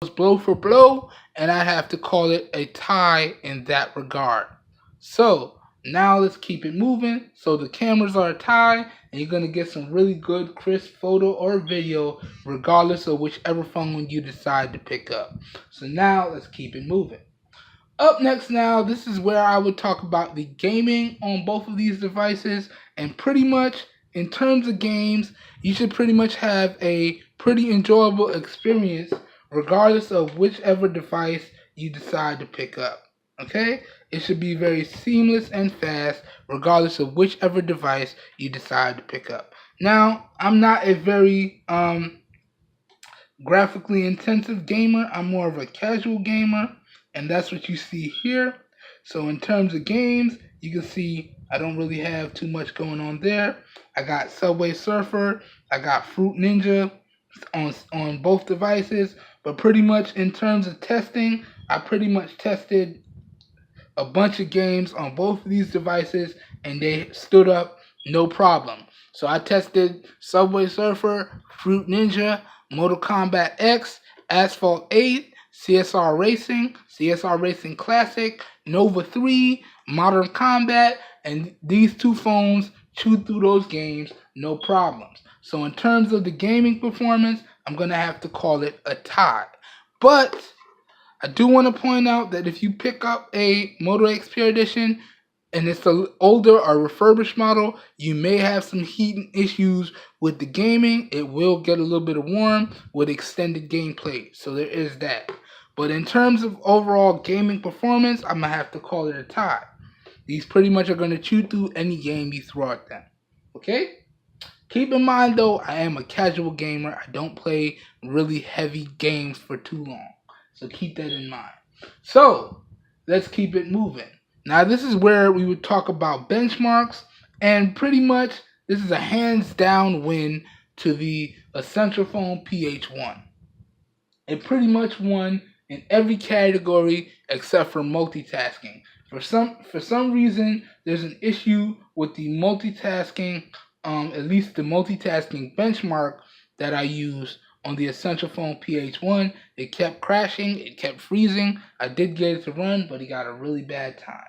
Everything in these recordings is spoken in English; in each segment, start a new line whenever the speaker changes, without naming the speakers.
blow for blow, and I have to call it a tie in that regard. So now let's keep it moving. So the cameras are a tie, and you're gonna get some really good crisp photo or video regardless of whichever phone you decide to pick up. So now let's keep it moving. Up next now, this is where I would talk about the gaming on both of these devices, and pretty much in terms of games, you should pretty much have a pretty enjoyable experience regardless of whichever device you decide to pick up. Okay? It should be very seamless and fast regardless of whichever device you decide to pick up. Now, I'm not a very graphically intensive gamer. I'm more of a casual gamer, and that's what you see here. So in terms of games, you can see I don't really have too much going on there. I got Subway Surfer, I got Fruit Ninja on both devices, but pretty much in terms of testing, I pretty much tested a bunch of games on both of these devices, and they stood up no problem. So I tested Subway Surfer, Fruit Ninja, Moto X, Asphalt 8, CSR Racing Classic, Nova 3, Modern Combat, and these two phones chewed through those games no problems. So in terms of the gaming performance, I'm going to have to call it a tie. But I do want to point out that if you pick up a Moto X Pure Edition and it's an older or refurbished model, you may have some heating issues with the gaming. It will get a little bit warm with extended gameplay, so there is that. But in terms of overall gaming performance, I'm going to have to call it a tie. These pretty much are going to chew through any game you throw at them. Okay? Keep in mind though, I am a casual gamer. I don't play really heavy games for too long. So keep that in mind. So, let's keep it moving. Now this is where we would talk about benchmarks, and pretty much this is a hands down win to the Essential Phone PH1. It pretty much won in every category except for multitasking. For some reason, there's an issue with the multitasking, at least the multitasking benchmark that I use on the Essential Phone PH1. It kept crashing, it kept freezing. I did get it to run, but it got a really bad time.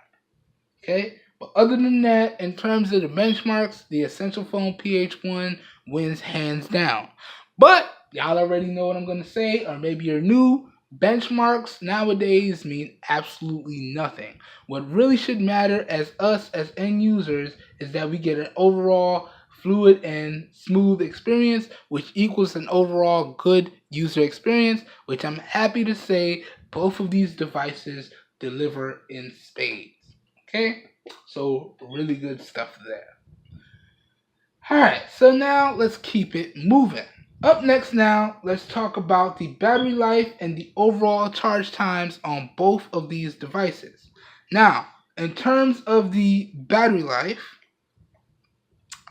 Okay? But other than that, in terms of the benchmarks, the Essential Phone PH1 wins hands down. But y'all already know what I'm going to say, or maybe you're new. Benchmarks nowadays mean absolutely nothing. What really should matter as us as end users is that we get an overall fluid and smooth experience, which equals an overall good user experience, which I'm happy to say both of these devices deliver in spades. Okay, so really good stuff there. Alright, so now let's keep it moving. Up next now, let's talk about the battery life and the overall charge times on both of these devices. Now, in terms of the battery life,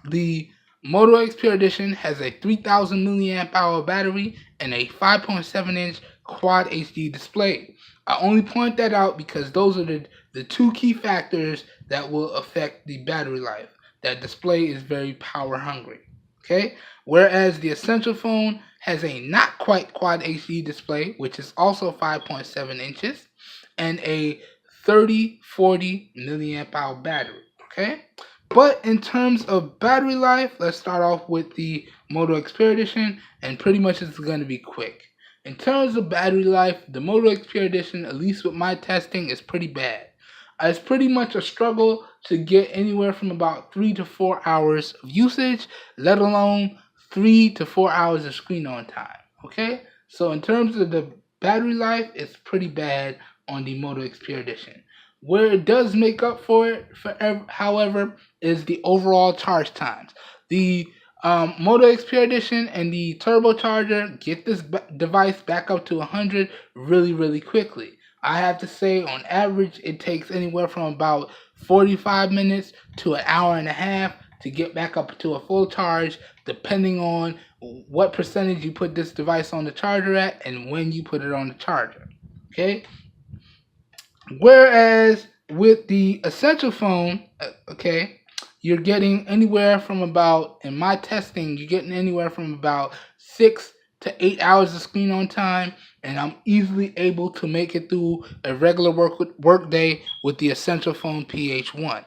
the Moto X Pure Edition has a 3000 milliamp hour battery and a 5.7-inch Quad HD display. I only point that out because those are the two key factors that will affect the battery life. That display is very power hungry. Okay? Whereas the Essential Phone has a not quite Quad HD display, which is also 5.7 inches, and a 3040 milliamp hour battery. Okay? But in terms of battery life, let's start off with the Moto X Pure Edition, and pretty much it's going to be quick. In terms of battery life, the Moto X Pure Edition, at least with my testing, is pretty bad. It's pretty much a struggle to get anywhere from about 3 to 4 hours of usage, let alone 3 to 4 hours of screen on time. Okay? So in terms of the battery life, it's pretty bad on the Moto X Pure Edition. Where it does make up for it, however, is the overall charge times. The Moto X Pure Edition and the turbocharger get this device back up to 100 really, really quickly. I have to say, on average, it takes anywhere from about 45 minutes to an hour and a half to get back up to a full charge, depending on what percentage you put this device on the charger at and when you put it on the charger. Okay? Whereas with the Essential Phone, okay, you're getting anywhere from about, in my testing, you're getting anywhere from about 6 to 8 hours of screen on time, and I'm easily able to make it through a regular work day with the Essential Phone PH1.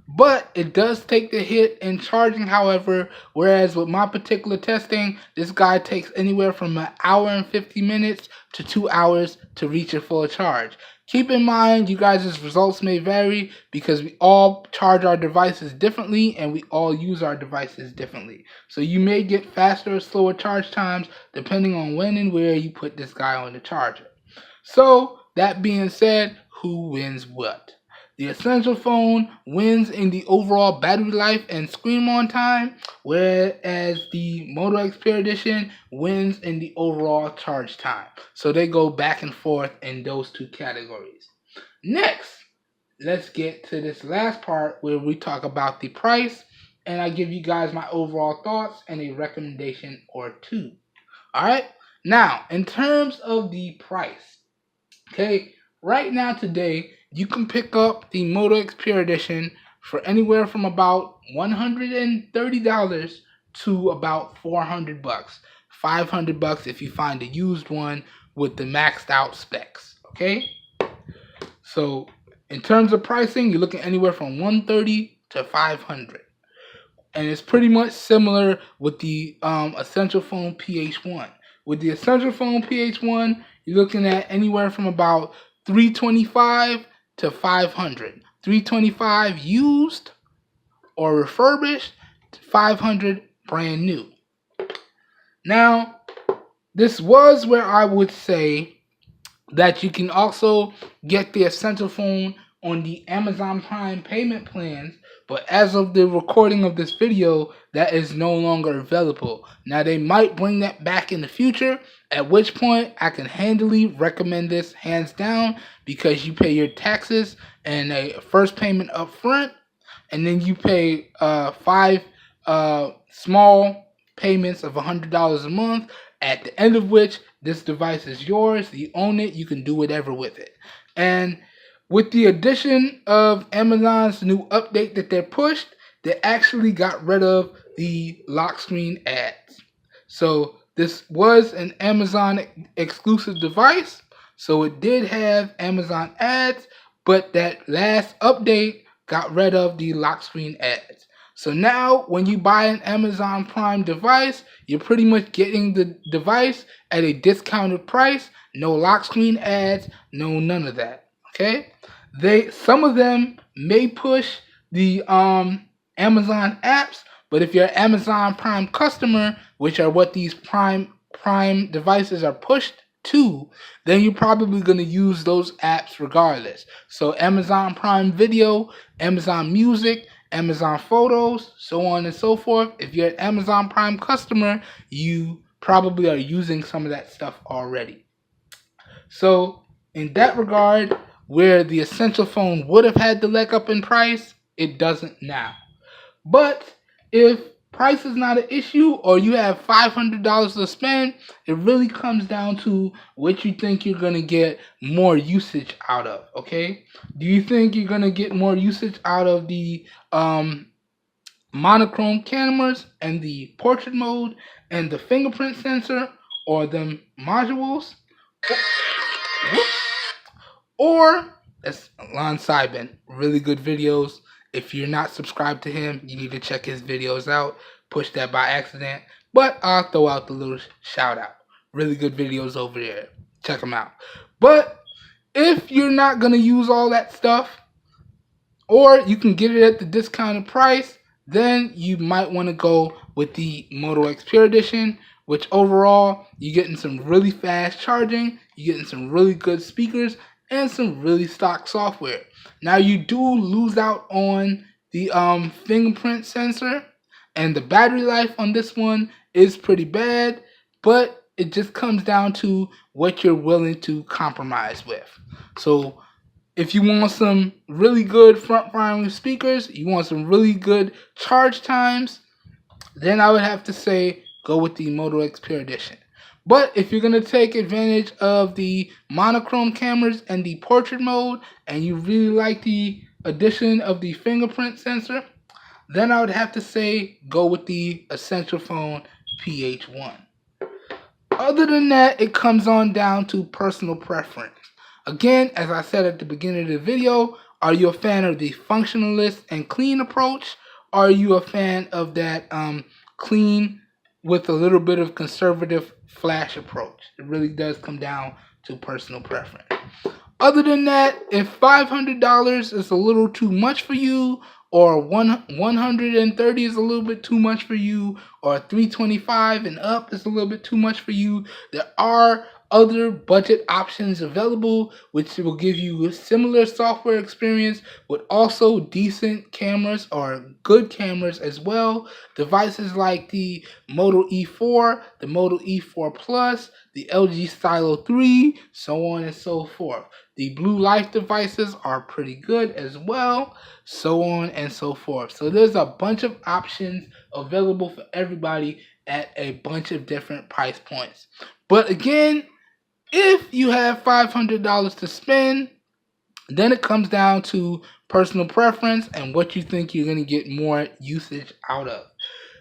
But it does take the hit in charging, however, whereas with my particular testing, this guy takes anywhere from an hour and 50 minutes to 2 hours to reach a full charge. Keep in mind, you guys' results may vary because we all charge our devices differently and we all use our devices differently. So you may get faster or slower charge times depending on when and where you put this guy on the charger. So, that being said, who wins what? The Essential Phone wins in the overall battery life and screen on time, whereas the Moto X Edition wins in the overall charge time. So they go back and forth in those two categories. Next, let's get to this last part where we talk about the price, and I give you guys my overall thoughts and a recommendation or two. Alright, now in terms of the price, okay, right now today, you can pick up the Moto X Edition for anywhere from about $130 to about $400. $500 if you find a used one with the maxed out specs. Okay? So in terms of pricing, you're looking anywhere from $130 to $500. And it's pretty much similar with the Essential Phone PH1. With the Essential Phone PH1, you're looking at anywhere from about $325 to $500. $325 used or refurbished, $500 brand new. Now, this was where I would say that you can also get the Essential Phone on the Amazon Prime payment plans, but as of the recording of this video, that is no longer available. Now, they might bring that back in the future, at which point I can handily recommend this hands down because you pay your taxes and a first payment up front, and then you pay 5 small payments of $100 a month, at the end of which this device is yours. You own it. You can do whatever with it. And with the addition of Amazon's new update that they pushed, they actually got rid of the lock screen ads. So this was an Amazon exclusive device, so it did have Amazon ads, but that last update got rid of the lock screen ads. So now when you buy an Amazon Prime device, you're pretty much getting the device at a discounted price. No lock screen ads, no none of that. Okay? Some of them may push the Amazon apps, but if you're an Amazon Prime customer, which are what these Prime devices are pushed to, then you're probably going to use those apps regardless. So Amazon Prime Video, Amazon Music, Amazon Photos, so on and so forth. If you're an Amazon Prime customer, you probably are using some of that stuff already. So in that regard, where the Essential Phone would have had the leg up in price, it doesn't now. But if price is not an issue or you have $500 to spend, it really comes down to what you think you're going to get more usage out of, okay? Do you think you're going to get more usage out of the monochrome cameras and the portrait mode and the fingerprint sensor or the modules? Or, that's Lon Sybin, really good videos. If you're not subscribed to him, you need to check his videos out. Push that by accident, but I'll throw out the little shout out. Really good videos over there. Check them out. But if you're not going to use all that stuff, or you can get it at the discounted price, then you might want to go with the Moto X Edition, which overall, you're getting some really fast charging, you're getting some really good speakers, and some really stock software. Now, you do lose out on the fingerprint sensor, and the battery life on this one is pretty bad, but it just comes down to what you're willing to compromise with. So if you want some really good front-firing speakers, you want some really good charge times, then I would have to say go with the Moto X Edition. But if you're going to take advantage of the monochrome cameras and the portrait mode, and you really like the addition of the fingerprint sensor, then I would have to say go with the Essential Phone PH1. Other than that, it comes on down to personal preference. Again, as I said at the beginning of the video, are you a fan of the functionalist and clean approach? Or are you a fan of that clean with a little bit of conservative flash approach? It really does come down to personal preference. Other than that, if $500 is a little too much for you, or 130 is a little bit too much for you, or 325 and up is a little bit too much for you, there are other budget options available which will give you a similar software experience with also decent cameras or good cameras as well. Devices like the Moto E4, the Moto E4 Plus, the LG Stylo 3, so on and so forth. The Blue Life devices are pretty good as well, so on and so forth. So there's a bunch of options available for everybody at a bunch of different price points. But again, if you have $500 to spend, then it comes down to personal preference and what you think you're going to get more usage out of.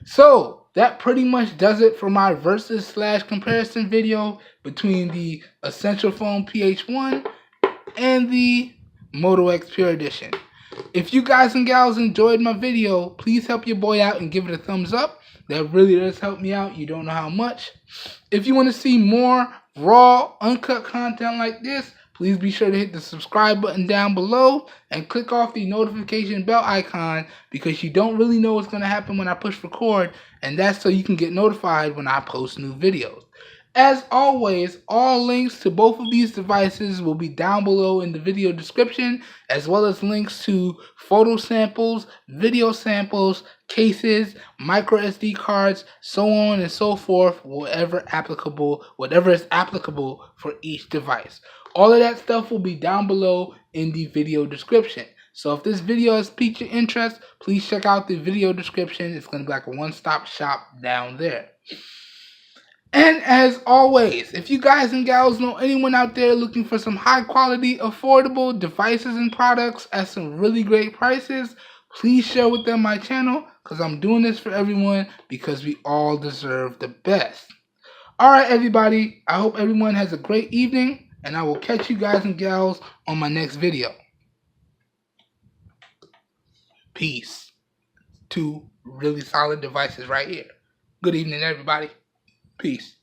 So that pretty much does it for my versus / comparison video between the Essential Phone PH1 and the Moto X Pure Edition. If you guys and gals enjoyed my video, please help your boy out and give it a thumbs up. That really does help me out. You don't know how much. If you want to see more raw, uncut content like this, please be sure to hit the subscribe button down below and click off the notification bell icon, because you don't really know what's going to happen when I push record, and that's so you can get notified when I post new videos. As always, all links to both of these devices will be down below in the video description, as well as links to photo samples, video samples, cases, micro SD cards, so on and so forth, whatever is applicable for each device. All of that stuff will be down below in the video description. So if this video has piqued your interest, please check out the video description. It's going to be like a one-stop shop down there. And as always, if you guys and gals know anyone out there looking for some high quality, affordable devices and products at some really great prices, please share with them my channel, because I'm doing this for everyone because we all deserve the best. Alright everybody, I hope everyone has a great evening, and I will catch you guys and gals on my next video. Peace. Two really solid devices right here. Good evening everybody. Peace.